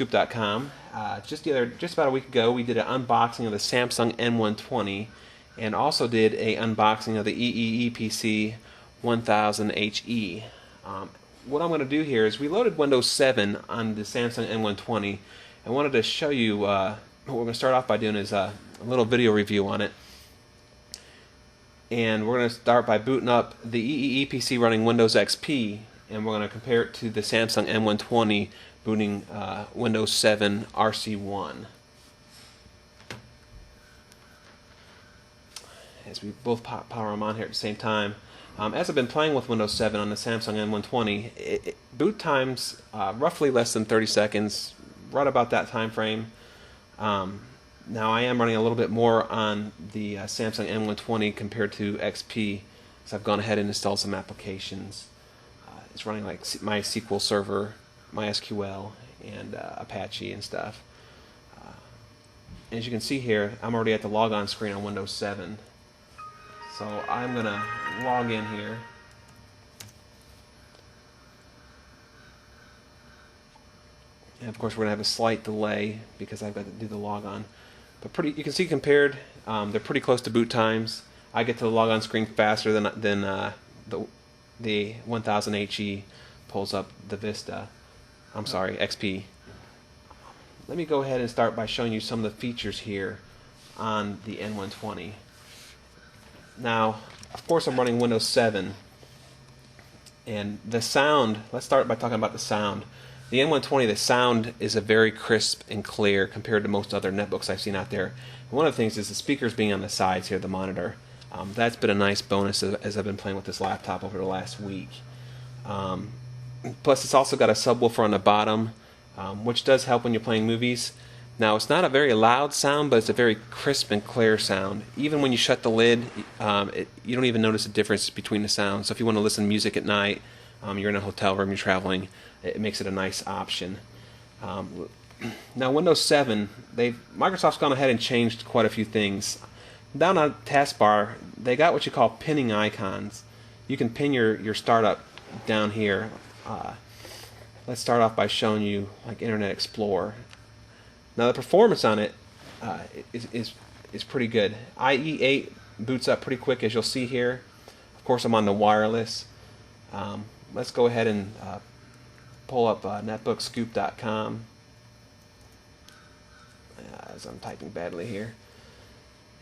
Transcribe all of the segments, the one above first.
NetbookScoop.com. Just about a week ago, we did an unboxing of the Samsung N120, and also did a unboxing of the EEE 1000HE. What I'm going to do here is we loaded Windows 7 on the Samsung N120. I wanted to show you what we're going to start off by doing is a little video review on it. And we're going to start by booting up the EEE PC running Windows XP, and we're going to compare it to the Samsung N120 booting Windows 7 RC1. As we both power them on here at the same time. As I've been playing with Windows 7 on the Samsung N120, boot times roughly less than 30 seconds, right about that time frame. Now I am running a little bit more on the Samsung N120 compared to XP, so I've gone ahead and installed some applications. It's running like MySQL Server, MySQL, and Apache and stuff. As you can see here, I'm already at the logon screen on Windows 7. So I'm going to log in here. And of course we're going to have a slight delay because I've got to do the logon. But you can see compared, they're pretty close to boot times. I get to the logon screen faster than the 1000HE pulls up the Vista. I'm sorry, XP. Let me go ahead and start by showing you some of the features here on the N120. Now, of course I'm running Windows 7, and the sound, let's start by talking about the sound. The N120, the sound is a very crisp and clear compared to most other netbooks I've seen out there. And one of the things is the speakers being on the sides here, the monitor. That's been a nice bonus as I've been playing with this laptop over the last week. Plus it's also got a subwoofer on the bottom, which does help when you're playing movies. Now it's not a very loud sound, but it's a very crisp and clear sound. Even when you shut the lid, you don't even notice the difference between the sounds. So if you want to listen to music at night, you're in a hotel room, you're traveling, it makes it a nice option. Now Windows 7, Microsoft's gone ahead and changed quite a few things. Down on the taskbar, they got what you call pinning icons. You can pin your startup down here. Let's start off by showing you like Internet Explorer. Now the performance on it is pretty good. IE8 boots up pretty quick, as you'll see here. Of course I'm on the wireless. Let's go ahead and pull up netbookscoop.com as I'm typing badly here.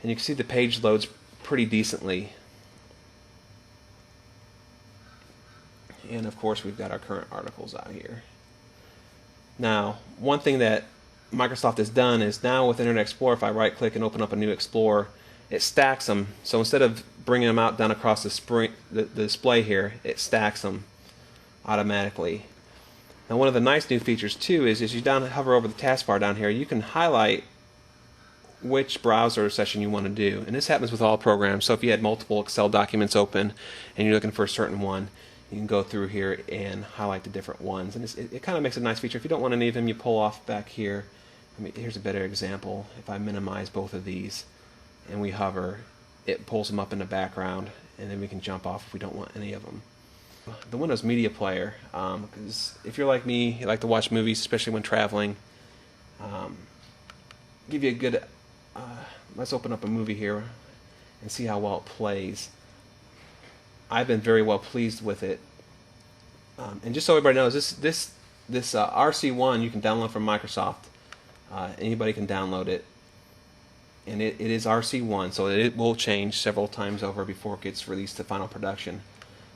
And you can see the page loads pretty decently. And of course we've got our current articles out here. Now, one thing that Microsoft has done is now with Internet Explorer, if I right click and open up a new Explorer, it stacks them. So instead of bringing them out down across the display here, it stacks them automatically. Now one of the nice new features too is as you hover over the taskbar down here, you can highlight which browser session you want to do. And this happens with all programs. So if you had multiple Excel documents open and you're looking for a certain one, you can go through here and highlight the different ones. And it kind of makes a nice feature. If you don't want any of them, you pull off back here. Here's a better example. If I minimize both of these and we hover, it pulls them up in the background, and then we can jump off if we don't want any of them. The Windows Media Player, because if you're like me, you like to watch movies, especially when traveling, give you a good, let's open up a movie here and see how well it plays. I've been very well pleased with it. And just so everybody knows, this RC1 you can download from Microsoft. Anybody can download it, and it is RC1, so it will change several times over before it gets released to final production.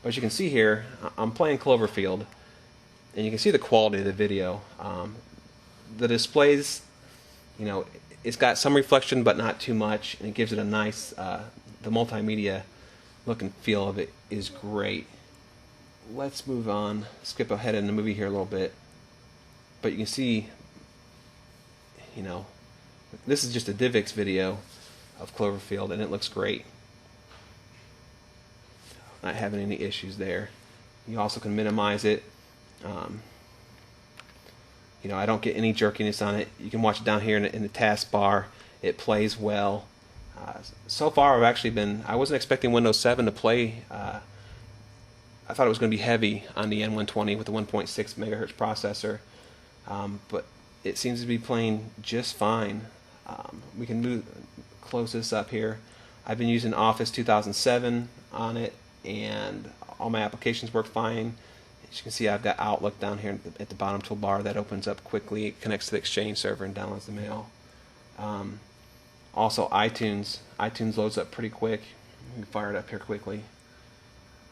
But as you can see here, I'm playing Cloverfield, and you can see the quality of the video. The displays, it's got some reflection but not too much, and it gives it a nice, the multimedia look and feel of it is great. Let's move on, skip ahead in the movie here a little bit, but you can see, this is just a DivX video of Cloverfield, and it looks great. Not having any issues there. You also can minimize it. I don't get any jerkiness on it. You can watch it down here in the taskbar. It plays well. So far, I wasn't expecting Windows 7 to play. I thought it was going to be heavy on the N120 with the 1.6 megahertz processor. But it seems to be playing just fine. We can close this up here. I've been using Office 2007 on it, and all my applications work fine. As you can see, I've got Outlook down here at the bottom toolbar that opens up quickly. It connects to the Exchange server and downloads the mail. Also iTunes. iTunes loads up pretty quick. Let me fire it up here quickly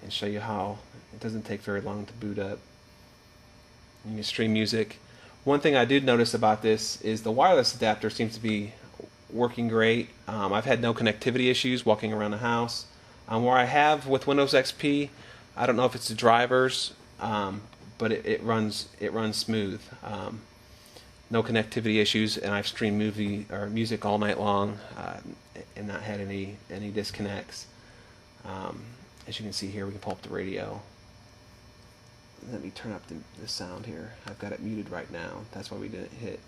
and show you how it doesn't take very long to boot up. You can stream music. One thing I did notice about this is the wireless adapter seems to be working great. I've had no connectivity issues walking around the house. Where I have with Windows XP, I don't know if it's the drivers, but it runs smooth. No connectivity issues, and I've streamed music all night long and not had any disconnects. As you can see here, we can pull up the radio. Let me turn up the sound here. I've got it muted right now. That's why we didn't hit.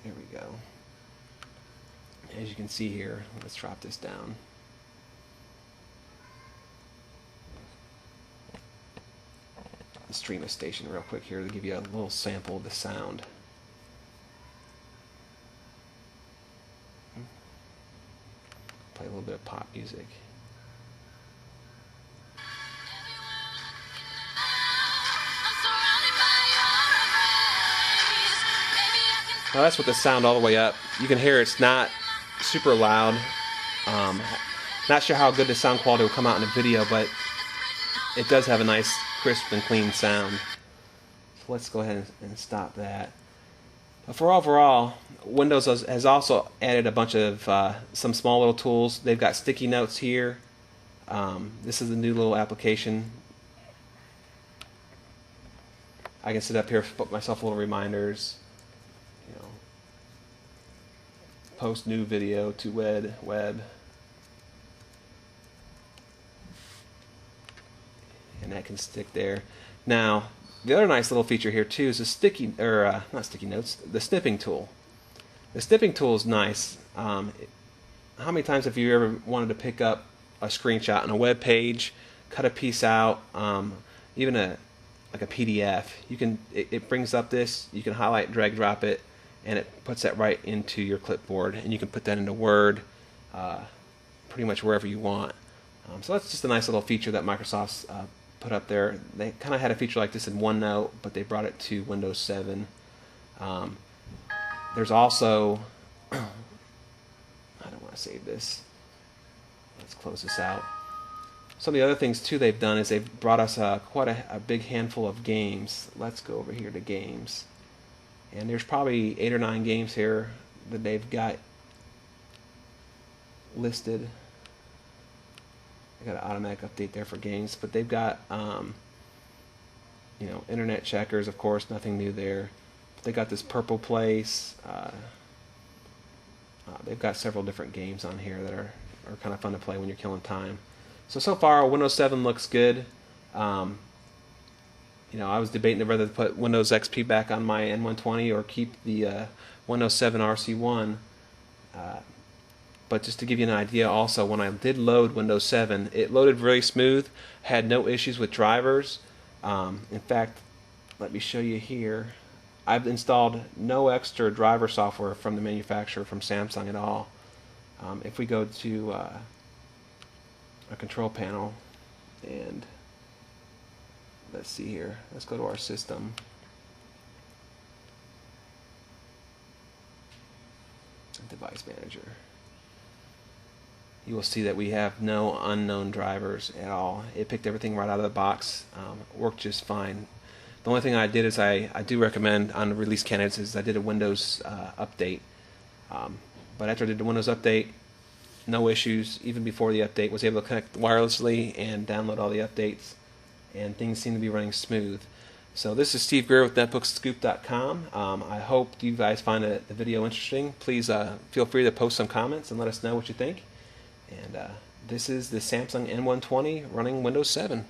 Here we go. As you can see here, let's drop this down. Let's stream a station real quick here to give you a little sample of the sound. Play a little bit of pop music. Now that's with the sound all the way up. You can hear it's not super loud. Not sure how good the sound quality will come out in the video, but it does have a nice crisp and clean sound. So let's go ahead and stop that. But for overall, Windows has also added a bunch of some small little tools. They've got sticky notes here. This is a new little application. I can sit up here, put myself little reminders. Post new video to web, and that can stick there. Now, the other nice little feature here too is the not sticky notes, the snipping tool. The snipping tool is nice. How many times have you ever wanted to pick up a screenshot on a web page, cut a piece out, even like a PDF? It brings up this. You can highlight, drag, drop it, and it puts that right into your clipboard, and you can put that into Word pretty much wherever you want. So that's just a nice little feature that Microsoft's put up there. They kind of had a feature like this in OneNote, but they brought it to Windows 7. There's also, I don't want to save this. Let's close this out. Some of the other things too they've done is they've brought us quite a big handful of games. Let's go over here to games. And there's probably 8 or 9 games here that they've got listed. I got an automatic update there for games, but they've got internet checkers, of course, nothing new there. But they got this Purple Place. They've got several different games on here that are kind of fun to play when you're killing time. So far, Windows 7 looks good. I was debating whether to put Windows XP back on my N120 or keep the Windows 7 RC1. But just to give you an idea also, when I did load Windows 7, it loaded very smooth, had no issues with drivers. In fact, let me show you here. I've installed no extra driver software from the manufacturer, from Samsung at all. If we go to a control panel and let's see here. Let's go to our system. Device manager. You will see that we have no unknown drivers at all. It picked everything right out of the box. Worked just fine. The only thing I did is I do recommend on the release candidates is I did a Windows update. But after I did the Windows update, no issues. Even before the update, was able to connect wirelessly and download all the updates, and things seem to be running smooth. So this is Steve Greer with NetbookScoop.com. I hope you guys find the video interesting. Please feel free to post some comments and let us know what you think. And this is the Samsung N120 running Windows 7.